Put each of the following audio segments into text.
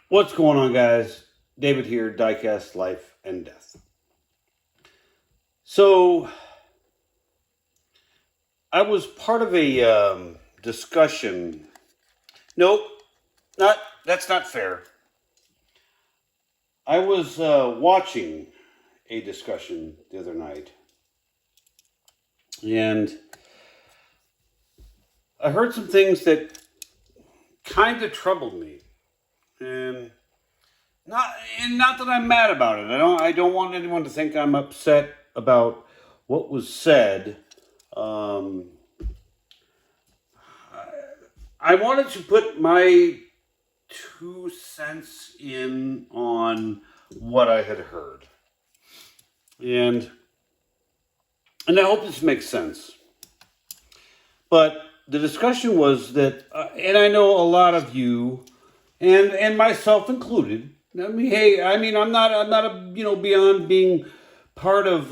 What's going on, guys? David here, Diecast Life and Death. So, I was part of a discussion. Nope, not that's not fair. I was watching a discussion the other night, and I heard some things that kind of troubled me, and not that I'm mad about it. I don't want anyone to think I'm upset about what was said. Um, I wanted to put my 2 cents in on what I had heard, and I hope this makes sense. But the discussion was that, and I know a lot of you, and myself included. I mean, hey, I'm not a, beyond being part of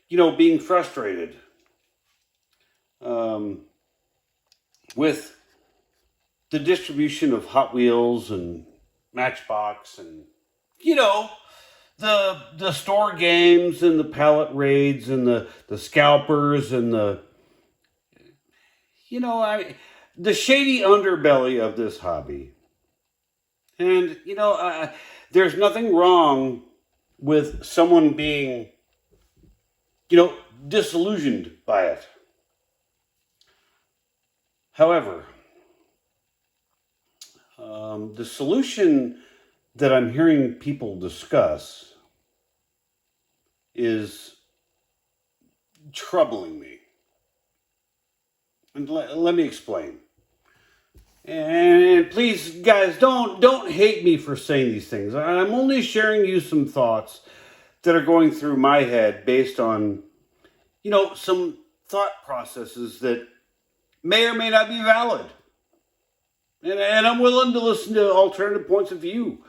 being frustrated um, with the distribution of Hot Wheels and Matchbox and you know the store games and the pallet raids and the scalpers and you know I the shady underbelly of this hobby. And there's nothing wrong with someone being disillusioned by it. However, the solution that I'm hearing people discuss is troubling me. And let me explain. And please, guys, don't hate me for saying these things. I'm only sharing you some thoughts that are going through my head based on, some thought processes that may or may not be valid. And I'm willing to listen to alternative points of view.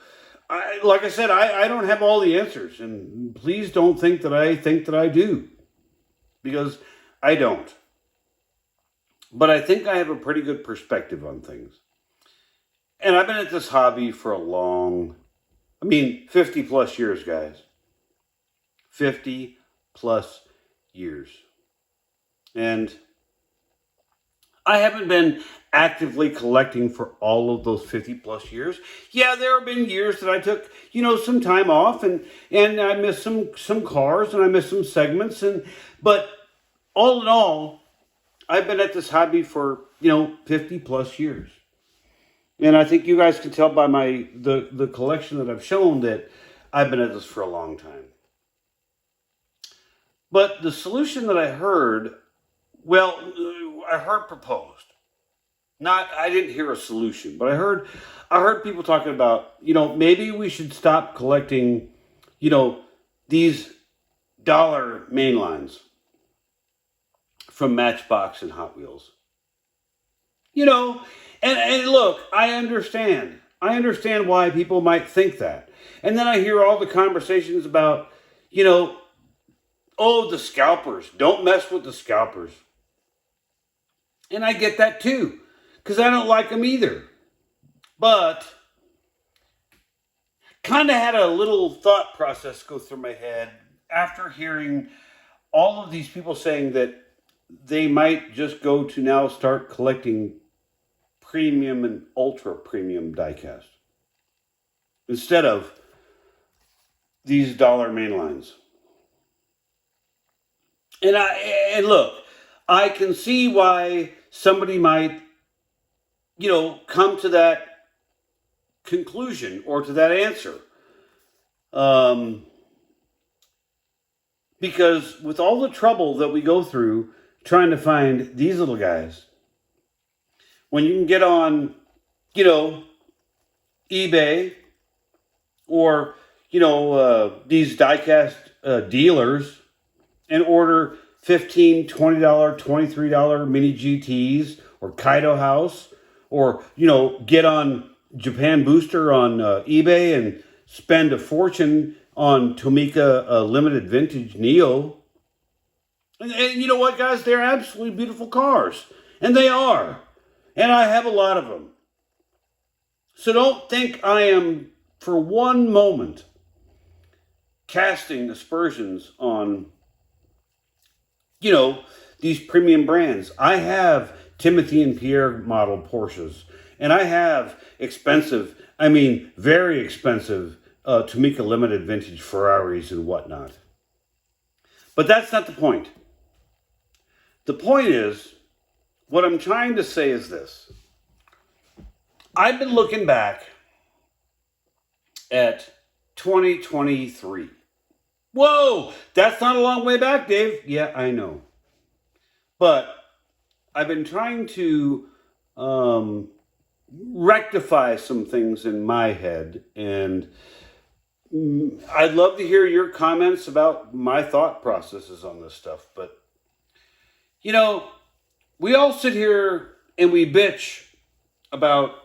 Like I said, I don't have all the answers, and please don't think that I think that I do, because I don't. But I think I have a pretty good perspective on things. And I've been at this hobby for 50 plus years, guys. 50 plus years. And I haven't been actively collecting for all of those 50 plus years. Yeah, there have been years that I took, some time off and I missed some cars and I missed some segments, but all in all, I've been at this hobby for, 50 plus years. And I think you guys can tell by the collection that I've shown that I've been at this for a long time. But the solution that I heard, I heard proposed. I didn't hear a solution, but I heard people talking about, maybe we should stop collecting, these dollar mainlines from Matchbox and Hot Wheels. And look, I understand. I understand why people might think that. And then I hear all the conversations about, oh, the scalpers. Don't mess with the scalpers. And I get that too, because I don't like them either. But kind of had a little thought process go through my head after hearing all of these people saying that they might just go to now start collecting premium and ultra premium diecast instead of these dollar mainlines. And look, I can see why somebody might, come to that conclusion or to that answer. Because with all the trouble that we go through trying to find these little guys, when you can get on, eBay or, these diecast dealers and order $15, $20, $23 mini GTs or Kaido House, or, get on Japan Booster on eBay and spend a fortune on Tomica Limited Vintage Neo. And you know what, guys? They're absolutely beautiful cars. And they are. And I have a lot of them. So don't think I am for one moment casting aspersions on, these premium brands. I have Timothy and Pierre model Porsches, and I have very expensive Tomica Limited vintage Ferraris and whatnot. But that's not the point. The point is, what I'm trying to say is this. I've been looking back at 2023. Whoa, that's not a long way back, Dave. Yeah, I know. But I've been trying to rectify some things in my head, and I'd love to hear your comments about my thought processes on this stuff. But, we all sit here and we bitch about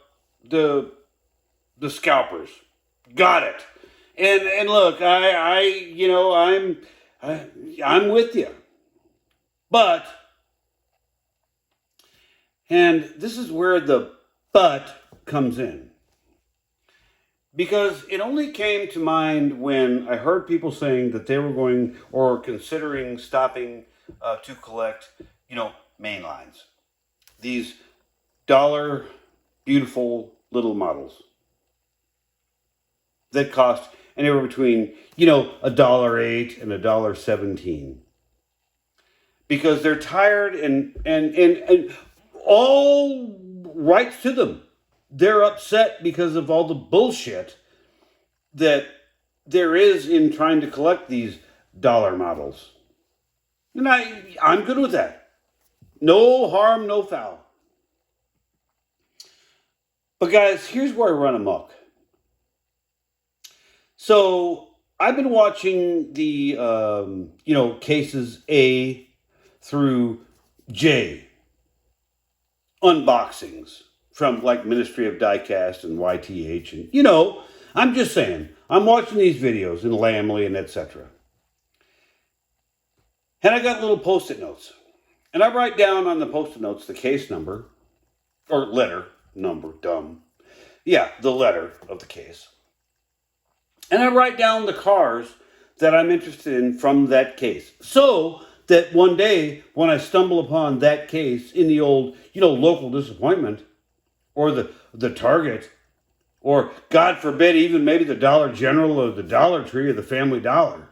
the scalpers. Got it. And look, I'm with you. But, and this is where the but comes in. Because it only came to mind when I heard people saying that they were going or considering stopping to collect, main lines. These dollar beautiful little models that cost anywhere between, $1.08 and $1.17. Because they're tired and all rights to them. They're upset because of all the bullshit that there is in trying to collect these dollar models. And I'm good with that. No harm, no foul. But guys, here's where I run amok. So I've been watching the, cases A through J unboxings from like Ministry of Diecast and YTH. And, I'm just saying, I'm watching these videos in Lamley and etc. And I got little Post-it notes. And I write down on the Post-it notes the case number, or letter number, dumb. Yeah, the letter of the case. And I write down the cars that I'm interested in from that case. So that one day, when I stumble upon that case in the old, local disappointment, or the Target, or God forbid, even maybe the Dollar General or the Dollar Tree or the Family Dollar,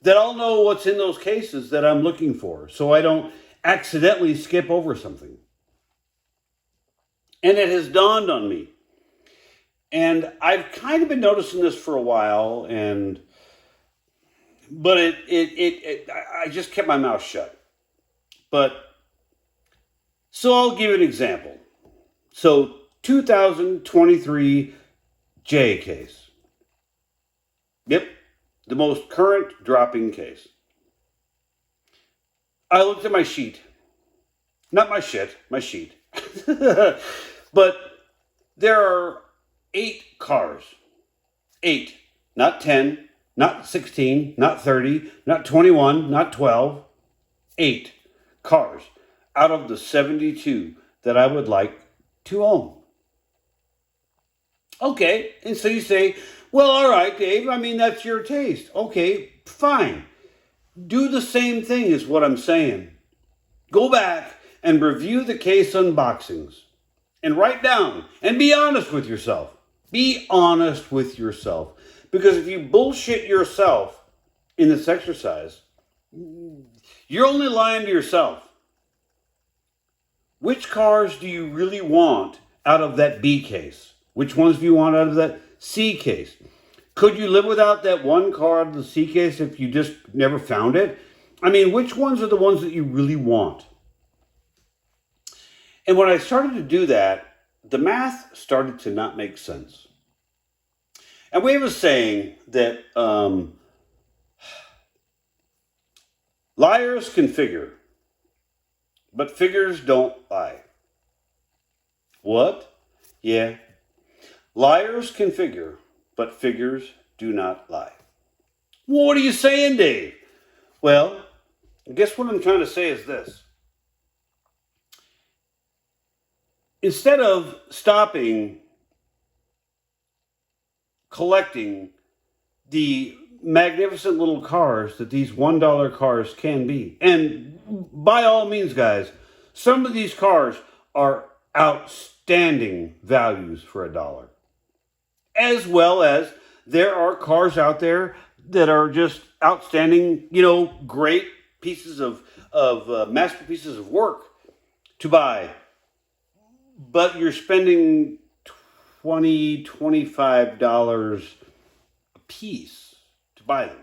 that I'll know what's in those cases that I'm looking for, so I don't accidentally skip over something. And it has dawned on me. And I've kind of been noticing this for a while, but I just kept my mouth shut. So I'll give you an example. So 2023 J case. Yep, the most current dropping case. I looked at my sheet. Not my shit, my sheet. But there are 8 cars. 8. Not 10, not 16, not 30, not 21, not 12. 8 cars out of the 72 that I would like to own. Okay, and so you say, well, all right, Dave, that's your taste. Okay, fine. Do the same thing is what I'm saying. Go back and review the case unboxings and write down and be honest with yourself. Be honest with yourself. Because if you bullshit yourself in this exercise, you're only lying to yourself. Which cars do you really want out of that B case? Which ones do you want out of that C case? Could you live without that one car out of the C case if you just never found it? Which ones are the ones that you really want? And when I started to do that, the math started to not make sense. And we have a saying that liars can figure, but figures don't lie. What? Yeah. Liars can figure, but figures do not lie. Well, what are you saying, Dave? Well, I guess what I'm trying to say is this. instead of stopping collecting the magnificent little cars that these $1 cars can be. And by all means, guys, some of these cars are outstanding values for $1. As well as there are cars out there that are just outstanding, great pieces of masterpieces of work to buy. But you're spending $25 a piece to buy them.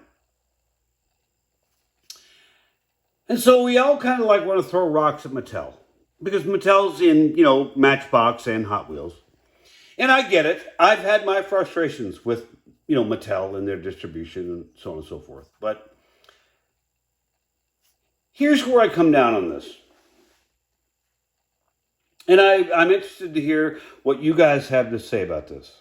And so we all kind of want to throw rocks at Mattel. Because Mattel's in, Matchbox and Hot Wheels. And I get it. I've had my frustrations with, Mattel and their distribution and so on and so forth. But here's where I come down on this. And I'm interested to hear what you guys have to say about this.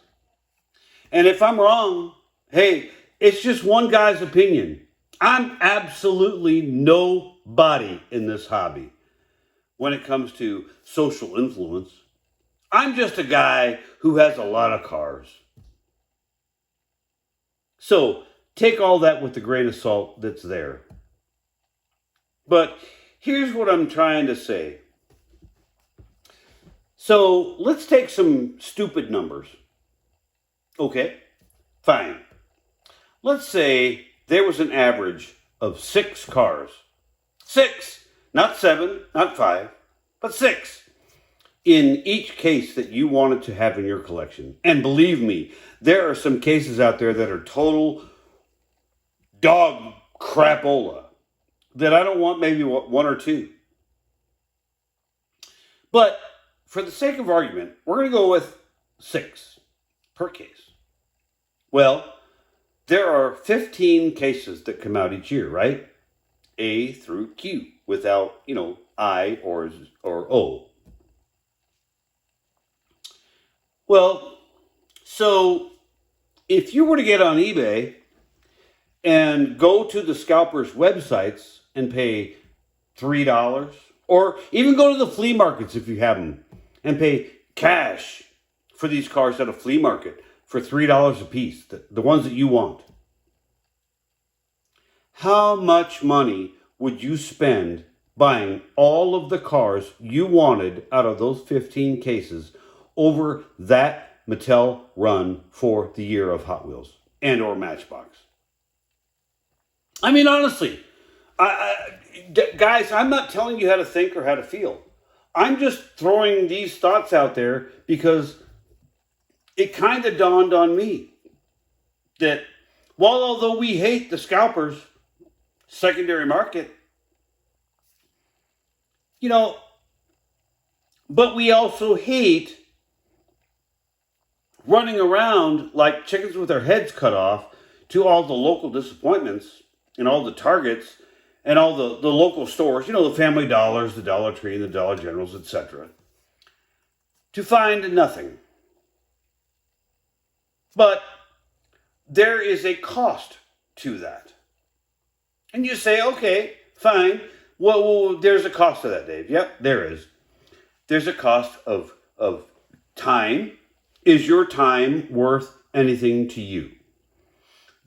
And if I'm wrong, hey, it's just one guy's opinion. I'm absolutely nobody in this hobby when it comes to social influence. I'm just a guy who has a lot of cars. So take all that with a grain of salt that's there. But here's what I'm trying to say. So let's take some stupid numbers. Okay, fine. Let's say there was an average of 6 cars. 6, not 7, not 5, but 6. In each case that you wanted to have in your collection. And believe me, there are some cases out there that are total dog crapola that I don't want maybe 1 or 2. But for the sake of argument, we're going to go with 6 per case. Well, there are 15 cases that come out each year, right? A through Q without, I or O. Well, so if you were to get on eBay and go to the scalpers' websites and pay $3, or even go to the flea markets if you have them, and pay cash for these cars at a flea market for $3 a piece, the ones that you want, how much money would you spend buying all of the cars you wanted out of those 15 cases over that Mattel run for the year of Hot Wheels and or Matchbox? I mean, honestly, guys, I'm not telling you how to think or how to feel. I'm just throwing these thoughts out there because it kind of dawned on me that although we hate the scalpers secondary market, but we also hate running around like chickens with their heads cut off to all the local disappointments and all the Targets and all the local stores, the Family Dollars, the Dollar Tree, and the Dollar Generals, etc., to find nothing. But there is a cost to that. And you say, okay, fine. Well, there's a cost to that, Dave. Yep, there is. There's a cost of time. Is your time worth anything to you?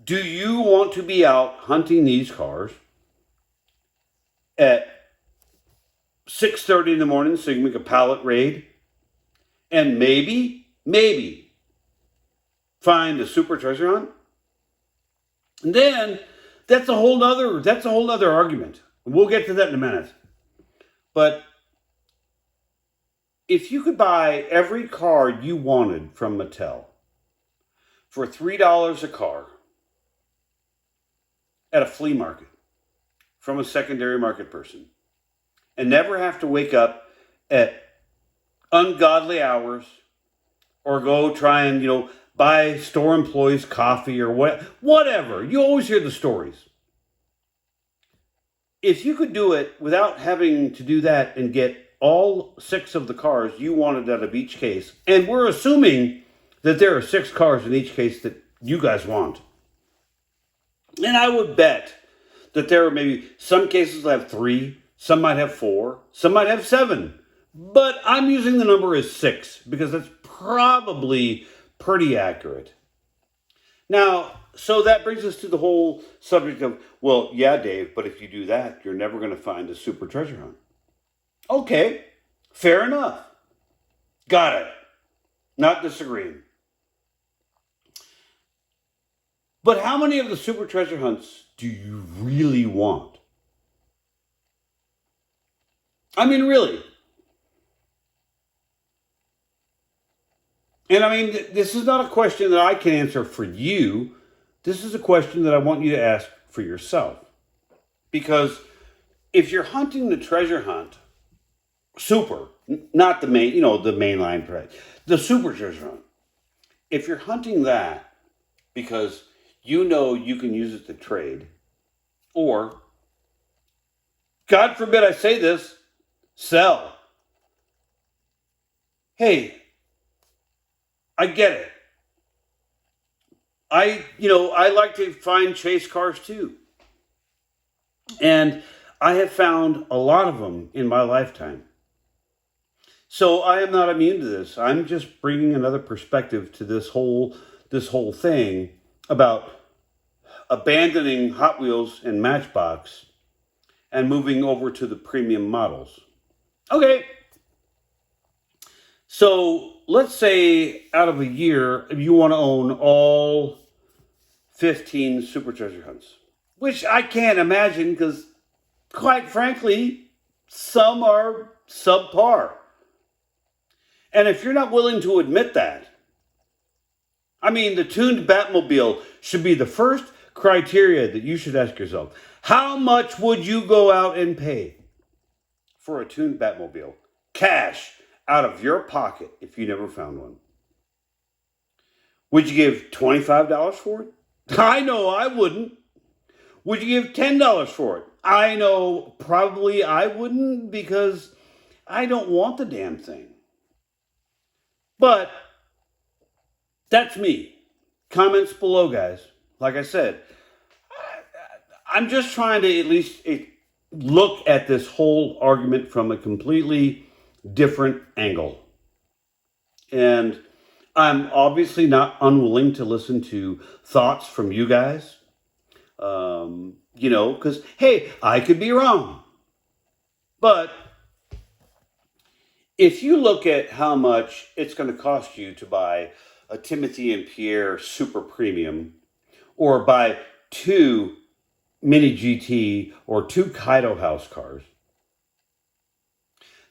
Do you want to be out hunting these cars at 6:30 in the morning so you can make a pallet raid and maybe find a super treasure hunt? And then that's a whole other argument. We'll get to that in a minute. But if you could buy every car you wanted from Mattel for $3 a car at a flea market from a secondary market person and never have to wake up at ungodly hours or go try and, buy store employees coffee or whatever. You always hear the stories. If you could do it without having to do that and get all 6 of the cars you wanted out of each case, and we're assuming that there are 6 cars in each case that you guys want, and I would bet that there are maybe some cases that have 3, some might have 4, some might have 7, but I'm using the number as 6 because that's probably pretty accurate. Now, so that brings us to the whole subject of, well, yeah, Dave, but if you do that, you're never going to find a super treasure hunt. Okay, fair enough. Got it. Not disagreeing. But how many of the super treasure hunts do you really want? I mean, really. And I mean, this is not a question that I can answer for you. This is a question that I want you to ask for yourself. Because if you're hunting the treasure hunt, super, not the main, the mainline prize, the super treasure hunt. If you're hunting that because you know you can use it to trade, or, God forbid I say this, sell. Hey, I get it. I like to find chase cars too. And I have found a lot of them in my lifetime. So I am not immune to this. I'm just bringing another perspective to this whole thing about abandoning Hot Wheels and Matchbox and moving over to the premium models. Okay. So let's say out of a year, if you want to own all 15 super treasure hunts, which I can't imagine because, quite frankly, some are subpar. And if you're not willing to admit that, I mean, the tuned Batmobile should be the first criteria that you should ask yourself. How much would you go out and pay for a tuned Batmobile? Cash, out of your pocket, if you never found one. Would you give $25 for it? I know I wouldn't. Would you give $10 for it? I know probably I wouldn't because I don't want the damn thing. But that's me. Comments below, guys. Like I said, I'm just trying to at least look at this whole argument from a completely different angle. And I'm obviously not unwilling to listen to thoughts from you guys. Because, hey, I could be wrong. But if you look at how much it's going to cost you to buy a Timothy and Pierre Super Premium, or buy 2 Mini GT or 2 Kaido House cars,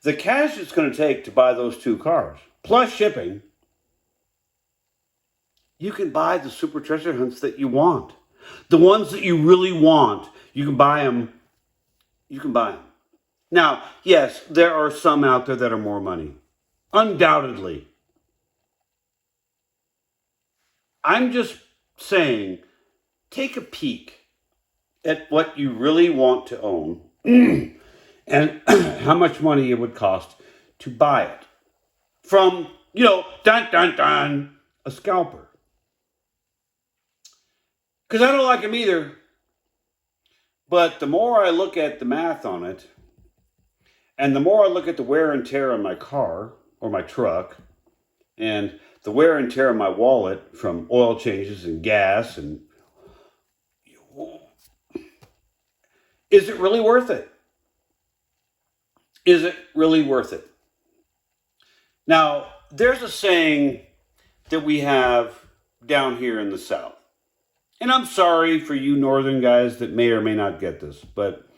the cash it's going to take to buy those 2 cars, plus shipping, you can buy the super treasure hunts that you want. The ones that you really want, you can buy them. You can buy them. Now, yes, there are some out there that are more money. Undoubtedly. I'm just saying, take a peek at what you really want to own and how much money it would cost to buy it from, a scalper. Because I don't like them either. But the more I look at the math on it, and the more I look at the wear and tear on my car or my truck, and the wear and tear on my wallet from oil changes and gas, and is it really worth it? Is it really worth it? Now, there's a saying that we have down here in the South. And I'm sorry for you northern guys that may or may not get this, but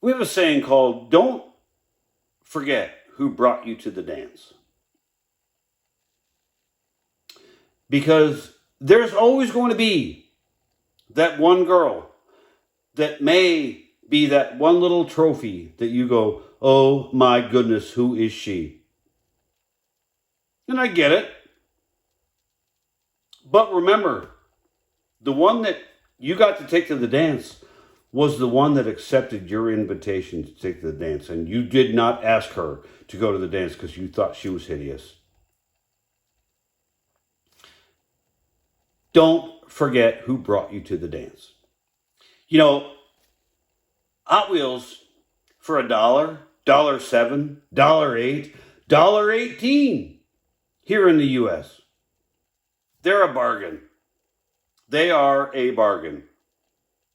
we have a saying called, don't forget who brought you to the dance. Because there's always going to be that one girl that may be that one little trophy that you go, oh my goodness, who is she? And I get it. But remember, the one that you got to take to the dance was the one that accepted your invitation to take to the dance. And you did not ask her to go to the dance because you thought she was hideous. Don't forget who brought you to the dance. Hot Wheels for $1, $1.07, $1.08, $1.18 here in the U.S. They're a bargain. They are a bargain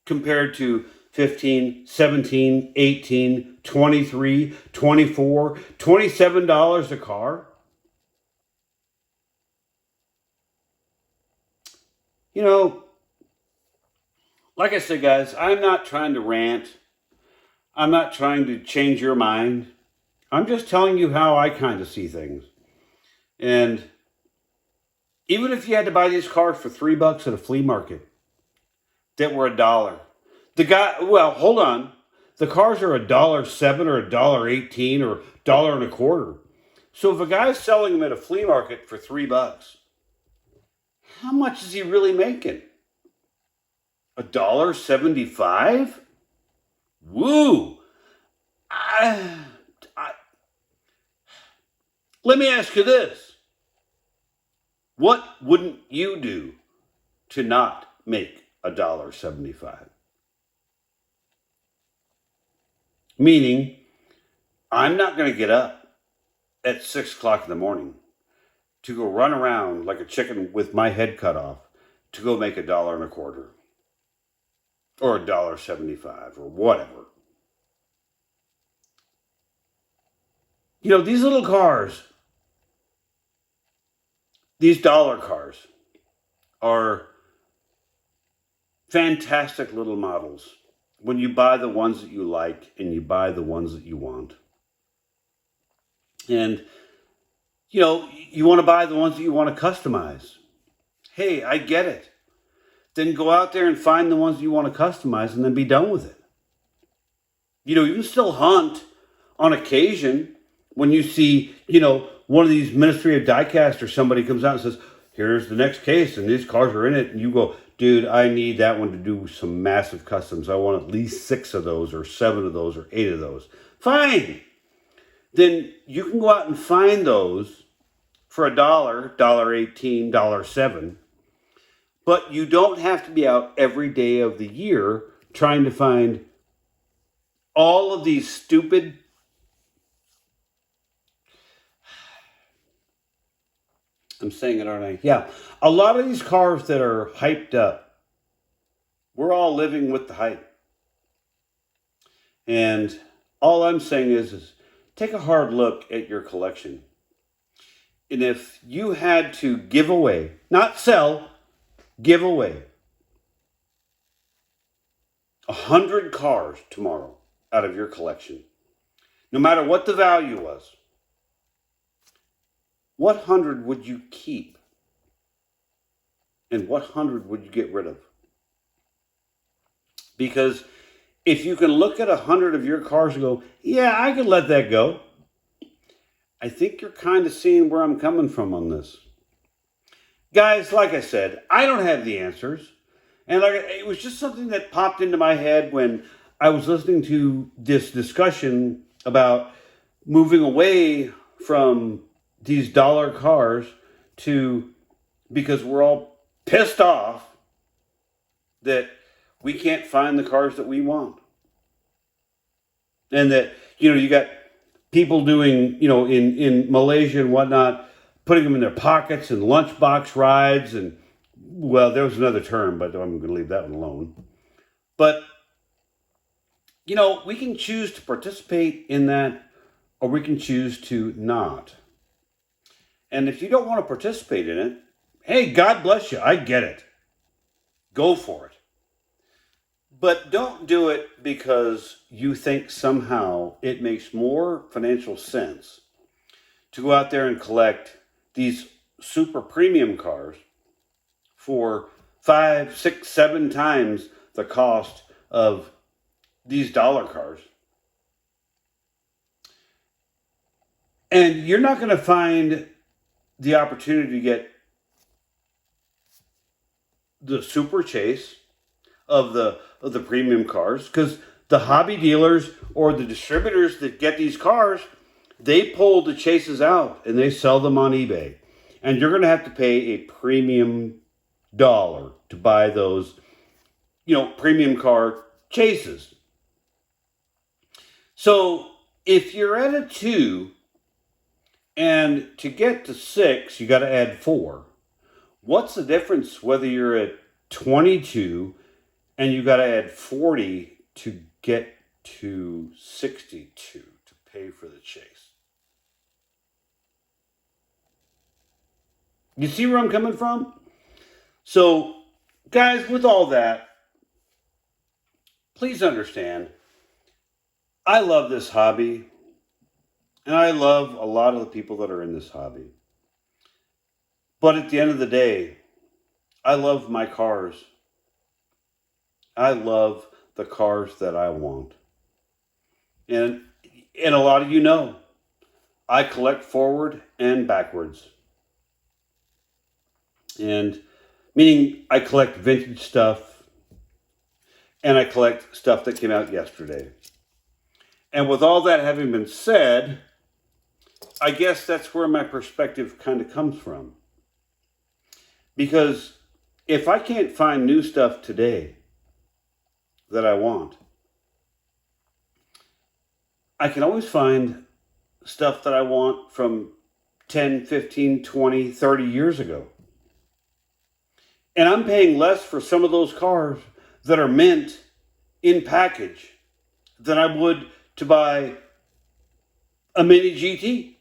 compared to 15, 17, 18, 23, 24, $27 a car. You know, like I said, guys, I'm not trying to rant. I'm not trying to change your mind. I'm just telling you how I kind of see things. And even if you had to buy these cars for $3 at a flea market that were $1, hold on. The cars are $1.07 or $1.18 or $1.25. So if a guy's selling them at a flea market for $3, how much is he really making? $1.75? Woo! Let me ask you this. What wouldn't you do to not make $1.75? Meaning, I'm not going to get up at 6 o'clock in the morning to go run around like a chicken with my head cut off to go make $1.25 or $1.75 or whatever. You know, these little cars, these dollar cars, are fantastic little models when you buy the ones that you like and you buy the ones that you want. And, you know, you want to buy the ones that you want to customize. Hey, I get it. Then go out there and find the ones that you want to customize and then be done with it. You know, you can still hunt on occasion when you see, you know, one of these Ministry of Diecast or somebody comes out and says, here's the next case and these cars are in it. And you go, dude, I need that one to do some massive customs. I want at least 6 of those or 7 of those or 8 of those. Fine. Then you can go out and find those for $1, $1.18, $1.07. But you don't have to be out every day of the year trying to find all of these stupid, I'm saying it, aren't I? Yeah. A lot of these cars that are hyped up, we're all living with the hype. And all I'm saying is take a hard look at your collection. And if you had to give away, not sell, give away 100 cars tomorrow out of your collection, no matter what the value was, what 100 would you keep? And what 100 would you get rid of? Because if you can look at 100 of your cars and go, yeah, I could let that go, I think you're kind of seeing where I'm coming from on this. Guys, like I said, I don't have the answers. And it was just something that popped into my head when I was listening to this discussion about moving away from these dollar cars because we're all pissed off that we can't find the cars that we want. And that, you know, you got people doing, you know, in Malaysia and whatnot, putting them in their pockets and lunchbox rides. And, well, there was another term, but I'm going to leave that one alone. But, you know, we can choose to participate in that, or we can choose to not. And if you don't want to participate in it, hey, God bless you. I get it. Go for it. But don't do it because you think somehow it makes more financial sense to go out there and collect these super premium cars for 5, 6, 7 times the cost of these dollar cars. And you're not going to find the opportunity to get the super chase of the premium cars, because the hobby dealers or the distributors that get these cars, they pull the chases out and they sell them on eBay. And you're going to have to pay a premium dollar to buy those, you know, premium car chases. So If you're at a 2, and to get to 6, you got to add 4. What's the difference whether you're at 22 and you got to add 40 to get to 62 to pay for the chase? You see where I'm coming from? So, guys, with all that, please understand, I love this hobby, and I love a lot of the people that are in this hobby. But at the end of the day, I love my cars. I love the cars that I want. And a lot of you know, I collect forward and backwards. And meaning I collect vintage stuff, and I collect stuff that came out yesterday. And with all that having been said, I guess that's where my perspective kind of comes from. Because if I can't find new stuff today that I want, I can always find stuff that I want from 10, 15, 20, 30 years ago. And I'm paying less for some of those cars that are mint in package than I would to buy a Mini GT.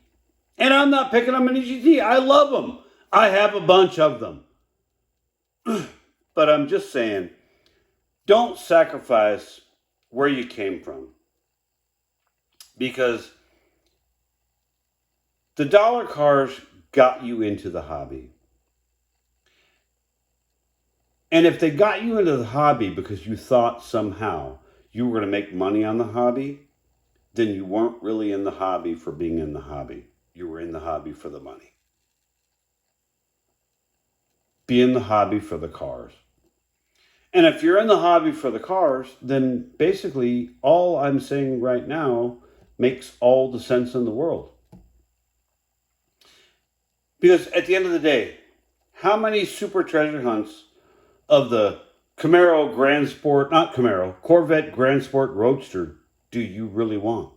And I'm not picking on Mini GT. I love them. I have a bunch of them. But I'm just saying, don't sacrifice where you came from. Because the dollar cars got you into the hobby. And if they got you into the hobby because you thought somehow you were going to make money on the hobby, then you weren't really in the hobby for being in the hobby. You were in the hobby for the money. Be in the hobby for the cars. And if you're in the hobby for the cars, then basically all I'm saying right now makes all the sense in the world. Because at the end of the day, how many super treasure hunts of the Camaro Grand Sport, not Camaro, Corvette Grand Sport Roadster do you really want?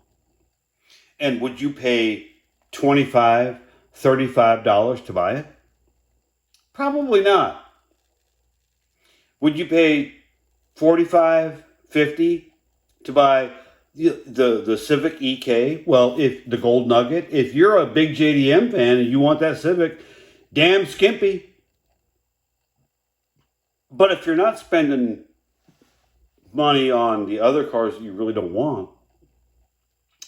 And would you pay $25, $35 to buy it? Probably not. Would you pay $45, $50 to buy the Civic EK? Well, if the Gold Nugget, if you're a big JDM fan and you want that Civic, damn skimpy. But if you're not spending money on the other cars that you really don't want,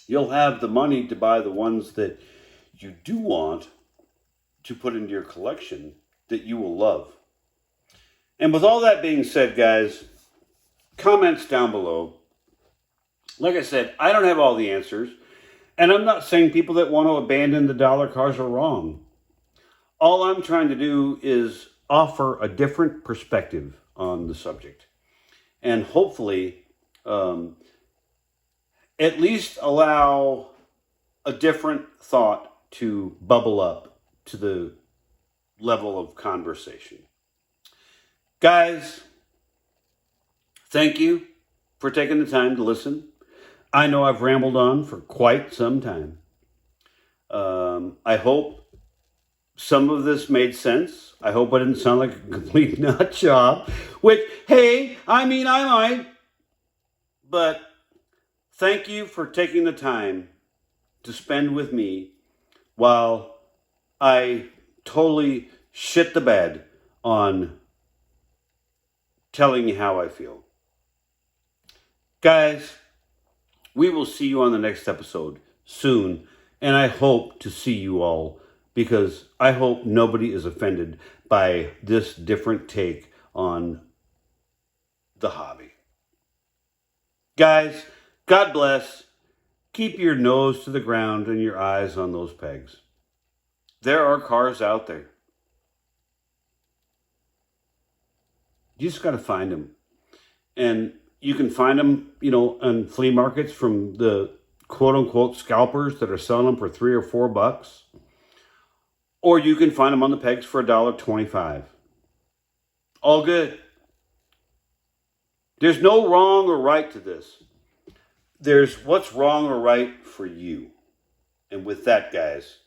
you'll have the money to buy the ones that you do want to put into your collection that you will love. And with all that being said, guys, comments down below. Like I said, I don't have all the answers. And I'm not saying people that want to abandon the dollar cars are wrong. All I'm trying to do is offer a different perspective on the subject. And hopefully, at least allow a different thought to bubble up to the level of conversation. Guys, thank you for taking the time to listen. I know I've rambled on for quite some time. I hope some of this made sense. I hope I didn't sound like a complete nut job, which, hey, I mean, I might. But thank you for taking the time to spend with me while I totally shit the bed on telling you how I feel. Guys, we will see you on the next episode soon, and I hope to see you all, because I hope nobody is offended by this different take on the hobby. Guys, God bless. Keep your nose to the ground and your eyes on those pegs. There are cars out there. You just got to find them. And you can find them, on flea markets from the quote-unquote scalpers that are selling them for $3 or $4. Or you can find them on the pegs for $1.25. All good. There's no wrong or right to this. There's what's wrong or right for you. And with that, guys,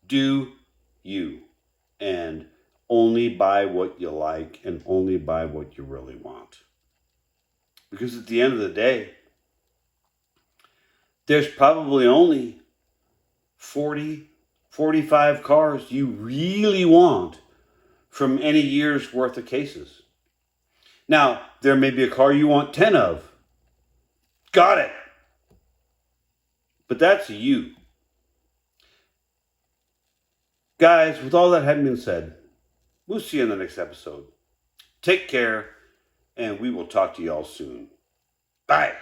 do you. And only buy what you like and only buy what you really want. Because at the end of the day, there's probably only 40, 45 cars you really want from any year's worth of cases. Now, there may be a car you want 10 of. Got it. But that's you. Guys, with all that having been said, we'll see you in the next episode. Take care, and we will talk to y'all soon. Bye.